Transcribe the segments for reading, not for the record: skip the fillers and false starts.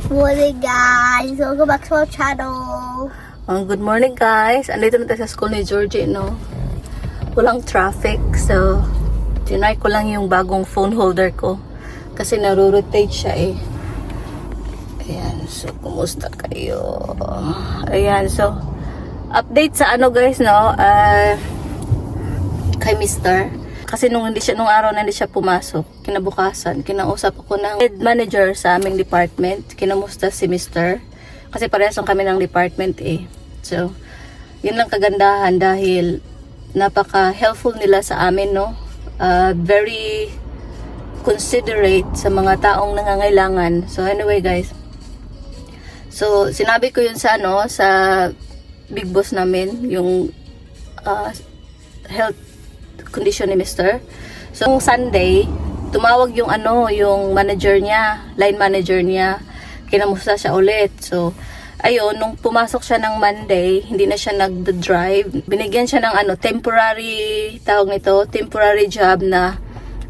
Morning guys! Welcome back to our channel! Good morning guys! Andito na tayo sa school ni Georgie, no? Walang traffic, so tinry ko lang yung bagong phone holder ko kasi naro-rotate siya eh. Ayan, so kumusta kayo? Ayan, so update sa ano guys, no? Kay Mr. Kasi nung araw na hindi siya pumasok, kinabukasan, kinausap ako ng head manager sa aming department. Kinamusta si Mr. Kasi parehas lang kami ng department eh. So, yun lang kagandahan dahil napaka-helpful nila sa amin, no? Very considerate sa mga taong nangangailangan. So, anyway guys. So, sinabi ko yun sa sa big boss namin, yung health condition ni Mr. So, Sunday, tumawag yung yung manager niya, line manager niya. Kinamusta siya ulit. So, ayun, nung pumasok siya ng Monday, hindi na siya nag-drive. Binigyan siya ng temporary, tawag nito, temporary job na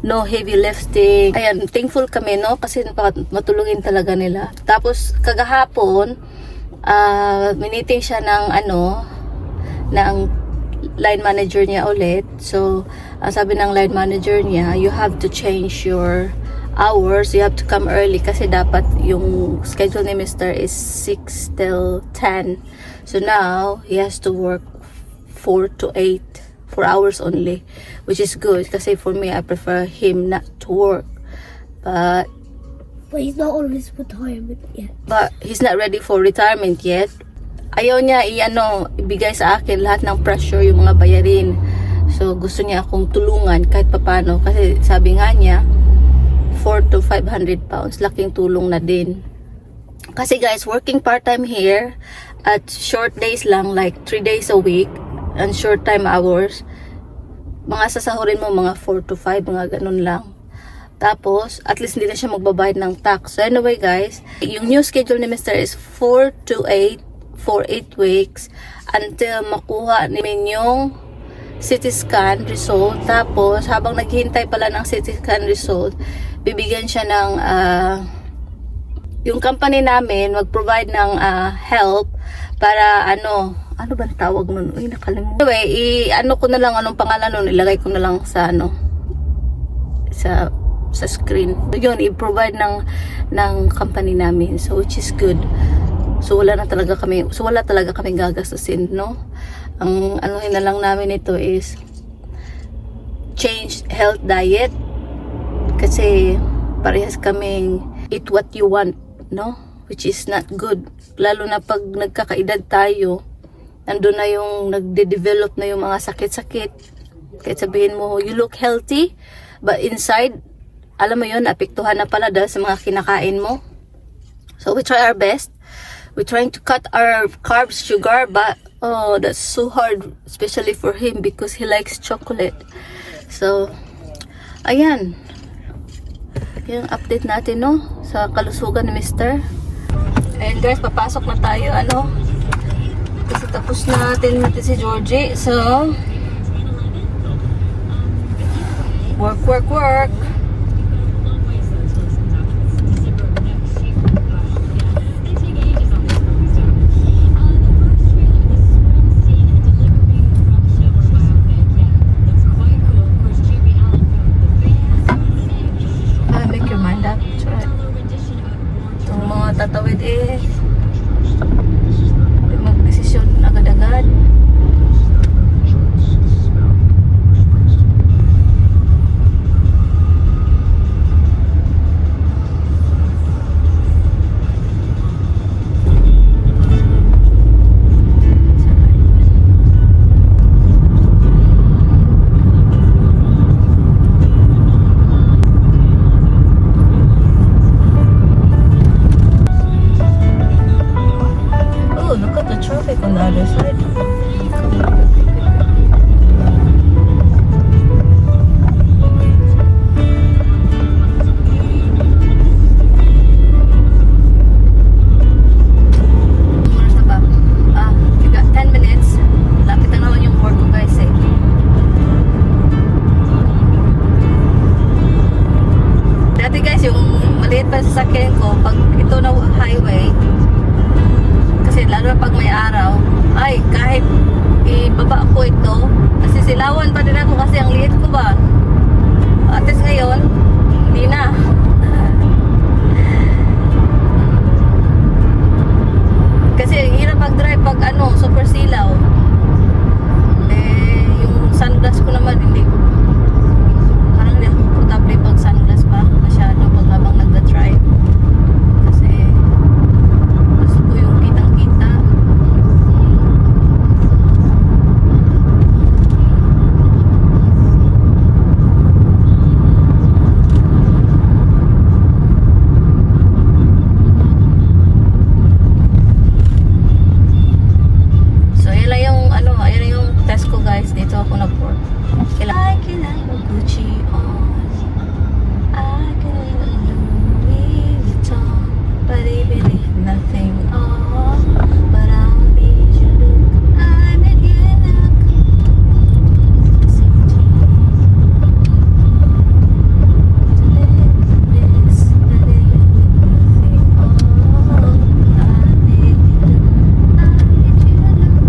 no heavy lifting. Ayan, thankful kami, no? Kasi matulungin talaga nila. Tapos, kagahapon, miniting siya ng ng line manager niya ulit. So, sabi ng line manager niya, you have to change your hours. You have to come early kasi dapat yung schedule ni Mr. is 6 till 10. So now, he has to work 4 to 8. 4 hours only. Which is good kasi for me, I prefer him not to work. But he's not on his retirement yet. But he's not ready for retirement yet. Ayaw niya ibigay sa akin lahat ng pressure yung mga bayarin. So gusto niya akong tulungan kahit papano kasi sabi nga niya 4 to 500 pounds laking tulong na din. Kasi guys, working part-time here at short days lang, like 3 days a week and short time hours, mga sasahurin mo mga 4 to 5, mga ganun lang. Tapos, at least hindi na siya magbabayad ng tax. So anyway guys, yung new schedule ni Mr. is 4 to 8 for 8 weeks until makuha namin yung CT scan result. Tapos habang naghihintay pala ng CT scan result, bibigyan siya ng yung company namin mag-provide ng help para ano ba tawag nun? Uy, nakalimutan. Anyway, ko na lang anong pangalan nun, ilagay ko na lang sa sa screen. Yun, i-provide ng company namin. So which is good. So wala talaga kami gagastusin, no? Ang na lang namin ito is change health diet kasi parehas kaming eat what you want, no? Which is not good. Lalo na pag nagkakaedad tayo, nandun na yung nagde-develop na yung mga sakit-sakit. Kahit sabihin mo, you look healthy, but inside, alam mo yun, apektuhan na pala dahil sa mga kinakain mo. So we try our best. We're trying to cut our carbs, sugar, but that's so hard, especially for him because he likes chocolate. So, ayan. Yung update natin, no, sa kalusugan ni Mr. Ayan guys, papasok na tayo, kasi tapos natin si Georgie. So, work. Tatawid mag-desisyon agad-agad. Traffic on the other side. may araw, ay kahit ibaba ko ito, kasi silawan pa din ako kasi ang liit ko ba. At least ngayon, hindi na. Kasi hirap mag-drive pag super silaw. Yung sunglass ko naman hindi. Parang hindi ako komportable pag sunglass pa. Masyado pag habang nagda-drive. Kasi gusto ko yung kitang-kita. So, yun lang yung yun yung test ko guys. Dito ako nag-work. I can have Gucci on. I can have Louis Vuitton. But even if nothing on, but I'll need you look. I made you look. This, but even if nothing on, I made you look. I made you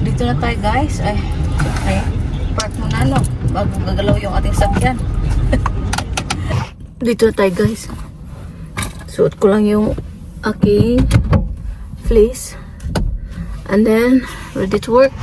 dito na tayo guys. Ay, park muna bago gagalaw yung ating sakyan. Dito na tayo guys. Suot ko lang yung aking fleece. And then, ready to work.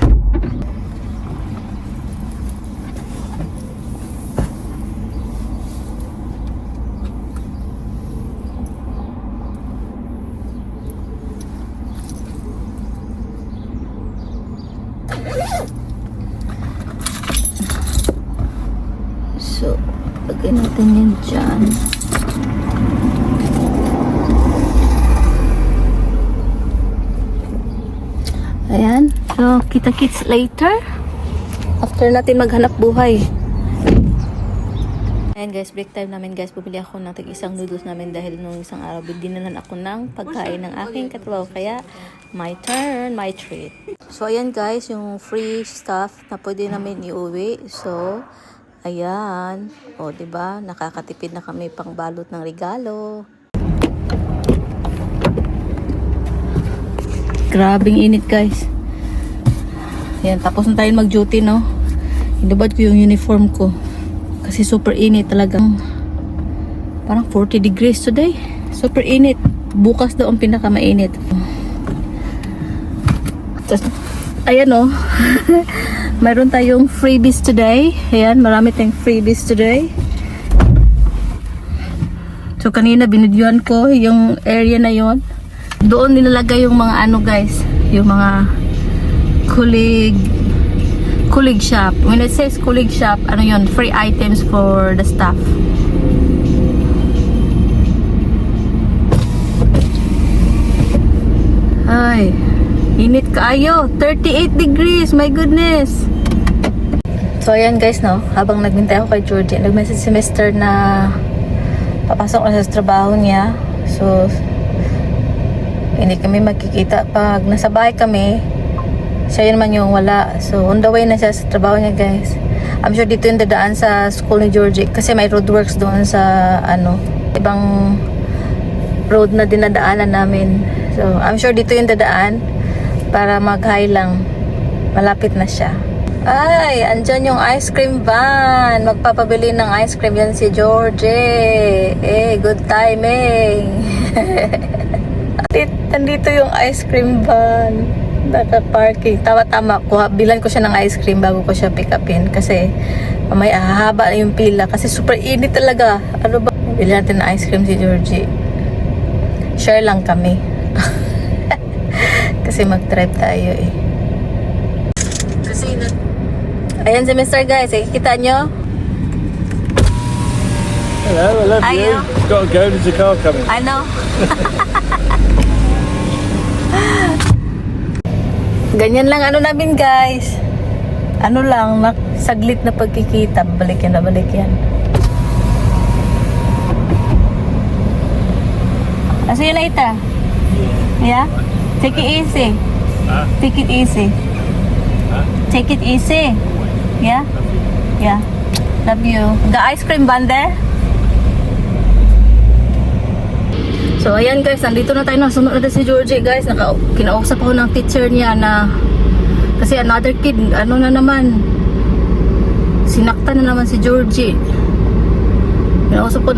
So, lagay natin yan dyan. Ayan. So, kita-kits later. After natin maghanap buhay. Ayan guys, break time namin guys. Bumili ako ng tig-isang noodles namin dahil nung isang araw, dinanan ako ng pagkain ng aking katrabaho. Kaya, my turn, my treat. So, ayan guys, yung free stuff na pwede namin iuwi. So, ayan. O, diba? Nakakatipid na kami pang balot ng regalo. Grabing init guys. Ayan, tapos na tayo mag-duty, no? Hinubad ko yung uniform ko. Kasi super init talaga. Parang 40 degrees today. Super init. Bukas daw ang pinakamainit. Tapos, ayan o. Mayroon tayong freebies today. Ayan, marami tayong freebies today. So, kanina binidyoan ko yung area na yon. Doon nilalagay yung mga guys. Yung mga kulig shop. When it says kulig shop, yun? Free items for the staff. Ay, init kaayo. 38 degrees. My goodness. So, ayan guys, no? Habang naghintay ako kay Georgie, nag-message si Mr. na papasok na sa trabaho niya. So, hindi kami magkikita. Pag nasa bahay kami, siya yun naman yung wala. So, on the way na siya sa trabaho niya, guys. I'm sure dito yung dadaan sa school ni Georgie. Kasi may roadworks doon sa, ibang road na dinadaanan namin. So, I'm sure dito yung dadaan para mag-hi lang. Malapit na siya. Ay, andyan yung ice cream van. Magpapabili ng ice cream yan si Georgie. Good timing. Nandito yung ice cream van. Naka-parking. Tama-tama. Bilan ko siya ng ice cream bago ko siya pick upin. Kasi may hahaba yung pila. Kasi super init talaga. Ano ba? Bilan natin ng ice cream si Georgie. Share lang kami. Kasi mag-drive tayo eh. Ayan si Mr. guys. Eh, kita nyo? Hello, I love you. Ayaw. Got to go, there's a car coming. Ano? Ganyan lang ano namin guys. Ano lang, saglit na pagkikita. Balik yan na balik yan. See you later. Yeah? Take it easy. Huh? Take it easy. Huh? Take it easy. Yeah? Yeah. Love you. The ice cream van there? So, ayan guys, nandito na tayo. Nasunod na si Georgie guys. Kinausap ako ng teacher niya na kasi another kid, ano na naman, sinakta na naman si Georgie. Kinausap ko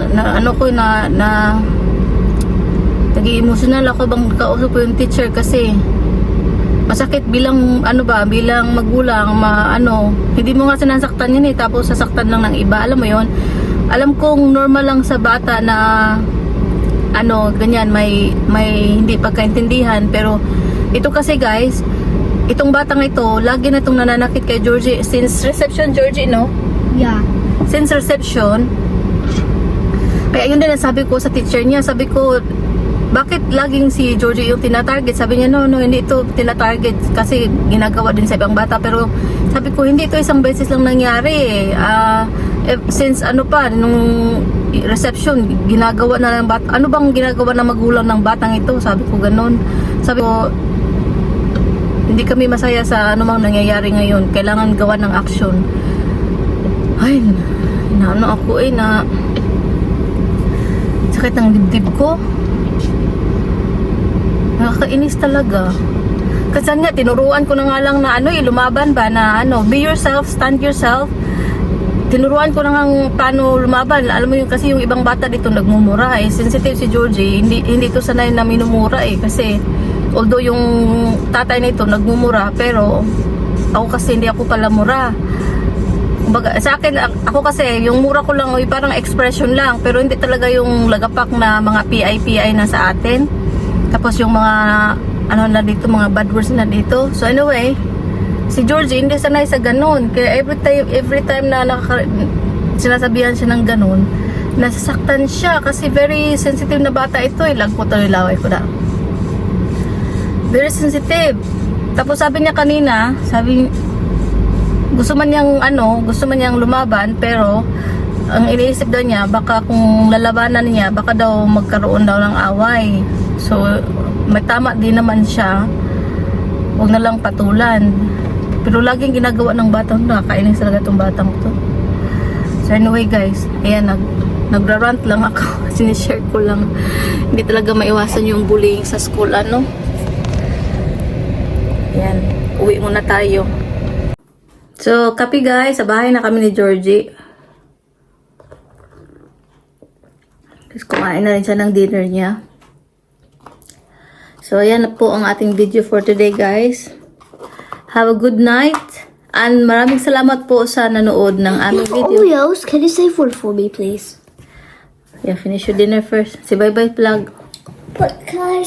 na nag-i-emotional ako bang kausap ko yung teacher kasi masakit bilang bilang magulang, hindi mo nga sinasaktan yun eh, tapos sasaktan lang ng iba. Alam mo yon, alam kong normal lang sa bata na ganyan, may hindi pagkaintindihan, pero ito kasi guys, itong batang ito, lagi na itong nananakit kay Georgie since reception, Georgie, no? Yeah. Since reception. Kaya yun din ang sabi ko sa teacher niya, sabi ko, bakit laging si Georgie yung tinatarget? Sabi niya, no, hindi ito tinatarget kasi ginagawa din sa ibang bata. Pero sabi ko, hindi ito isang beses lang nangyari eh. Since nung reception, ginagawa na ng bata. Ano bang ginagawa ng magulang ng batang ito? Sabi ko ganun. Sabi ko, hindi kami masaya sa anumang nangyayari ngayon. Kailangan gawa ng action. Ay, ako na sakit ng dibdib ko. Nakakainis talaga. Kasi nga, tinuruan ko na nga lang na lumaban ba na be yourself, stand yourself. Tinuruan ko na nga paano lumaban. Alam mo kasi yung ibang bata dito nagmumura eh. Sensitive si Georgie, hindi to sanay na minumura eh. Kasi although yung tatay nito nagmumura, pero ako kasi hindi ako pala mura. Kumbaga, sa akin, ako kasi yung mura ko lang parang expression lang, pero hindi talaga yung lagapak na mga PI na sa atin. Tapos yung mga na dito, mga bad words na dito. So anyway, si Georgie hindi sanay sa ganun. Kaya every time na sinasabihan siya ng ganun, nasasaktan siya kasi very sensitive na bata ito eh. Lagpo to nilaway ko na. Very sensitive. Tapos sabi niya kanina, gusto man niyang lumaban, pero ang iniisip daw niya, baka kung lalabanan niya, baka daw magkaroon daw ng away. So, may tama din naman siya. Huwag na lang patulan. Pero laging ginagawa ng batang nakakainis talaga itong batang to. So anyway guys, ayan, nagra-rant lang ako. Sinishare ko lang. Hindi talaga maiwasan yung bullying sa school, Ayan, uwi muna tayo. So, copy guys, sa bahay na kami ni Georgie. Tapos kumain na rin siya ng dinner niya. So, ayan na po ang ating video for today, guys. Have a good night. And maraming salamat po sa nanood ng aming video. Oreos, can you save one for me, please? Yeah, finish your dinner first. Say bye-bye, vlog. But guys,